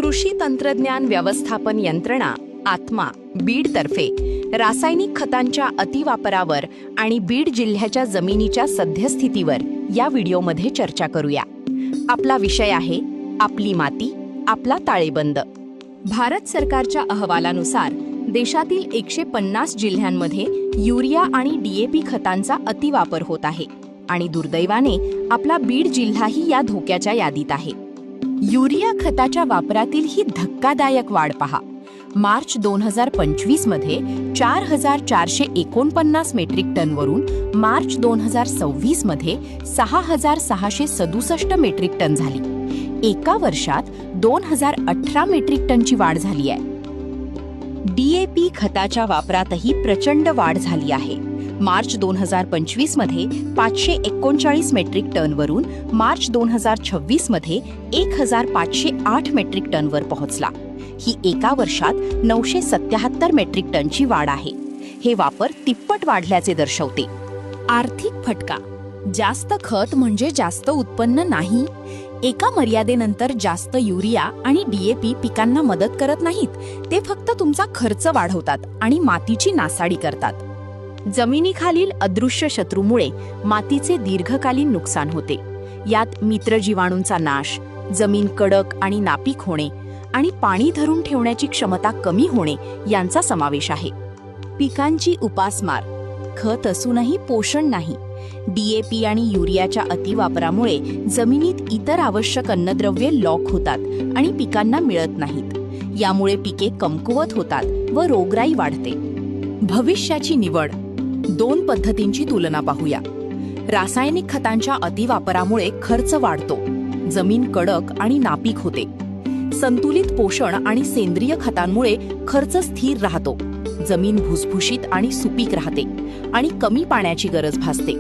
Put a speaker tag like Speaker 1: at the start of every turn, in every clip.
Speaker 1: कृषी तंत्रज्ञान व्यवस्थापन यंत्रणा आत्मा बीडतर्फे रासायनिक खतांच्या अतिवापरावर आणि बीड जिल्ह्याच्या जमिनीच्या सद्यस्थितीवर या व्हिडिओमध्ये चर्चा करूया। आपला विषय आहे आपली माती आपला ताळेबंद। भारत सरकारच्या अहवालानुसार देशातील 150 जिल्ह्यांमध्ये युरिया आणि डीएपी खतांचा अतिवापर होत आहे आणि दुर्दैवाने आपला बीड जिल्हाही या धोक्याच्या यादीत आहे। युरिया खताच्या वापरातील ही धक्कादायक वाढ पहा। मार्च 2025 मध्ये 4449 मेट्रिक टनवरून मार्च 2026 मध्ये 6667 मेट्रिक टन झाली। एका वर्षात 2018 मेट्रिक टनची वाढ झाली आहे। डीएपी खताच्या वापरातही प्रचंड वाढ झाली आहे। मार्च 2025 मध्ये 539 मेट्रिक टनवरून मार्च 2026 मध्ये 1508 मेट्रिक टनवर पोहोचला। ही एका वर्षात 977 मेट्रिक टनची वाढ आहे। हे वापर तिप्पट वाढल्याचे दर्शवते। आर्थिक फटका। जास्त खत म्हणजे जास्त उत्पन्न नाही। एका मर्यादेनंतर जास्त युरिया आणि डीएपी पिकांना मदत करत नाहीत, ते फक्त तुमचा खर्च वाढवतात आणि मातीची नासाडी करतात। जमिनीखालील अदृश्य शत्रूमुळे मातीचे दीर्घकालीन नुकसान होते। यात मित्र जीवाणूंचा नाश, जमीन कडक आणि नापीक होणे आणि पाणी धरून ठेवण्याची क्षमता कमी होणे यांचा समावेश आहे। पिकांची उपासमार। खत असूनही पोषण नाही। डीएपी आणि युरियाच्या अतिवापरामुळे जमिनीत इतर आवश्यक अन्नद्रव्ये लॉक होतात आणि पिकांना मिळत नाहीत। यामुळे पिके कमकुवत होतात व रोगराई वाढते। भविष्याची निवड। 2 पद्धतींची तुलना पाहूया। रासायनिक खतांच्या अतिवापरामुळे खर्च वाढतो, जमीन कडक आणि नापीक होते। संतुलित पोषण आणि सेंद्रिय खतांमुळे खर्च स्थिर राहतो, जमीन भुसभुशीत आणि सुपीक राहते आणि कमी पाण्याची गरज भासते।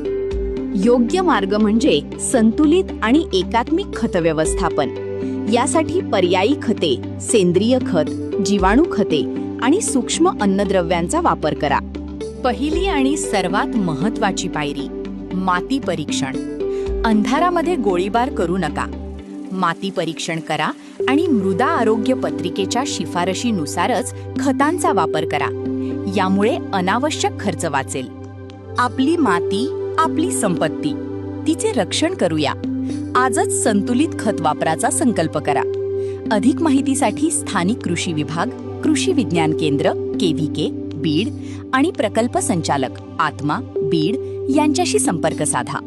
Speaker 1: योग्य मार्ग म्हणजे संतुलित आणि एकात्मिक खत व्यवस्थापन। यासाठी पर्यायी खते, सेंद्रिय खत, जीवाणू खते आणि सूक्ष्म अन्नद्रव्यांचा वापर करा। पहिली आणि सर्वात महत्त्वाची पायरी माती परीक्षण। अंधारामध्ये गोळीबार करू नका। माती परीक्षण करा आणि मृदा आरोग्य पत्रिकेच्या शिफारशीनुसारच खतांचा वापर करा। यामुळे अनावश्यक खर्च वाचेल। आपली माती आपली संपत्ती, तिचे रक्षण करूया। आजच संतुलित खत वापराचा संकल्प करा। अधिक माहितीसाठी स्थानिक कृषी विभाग, कृषी विज्ञान केंद्र केव्हीके बीड आणि प्रकल्प संचालक आत्मा बीड यांच्याशी संपर्क साधा।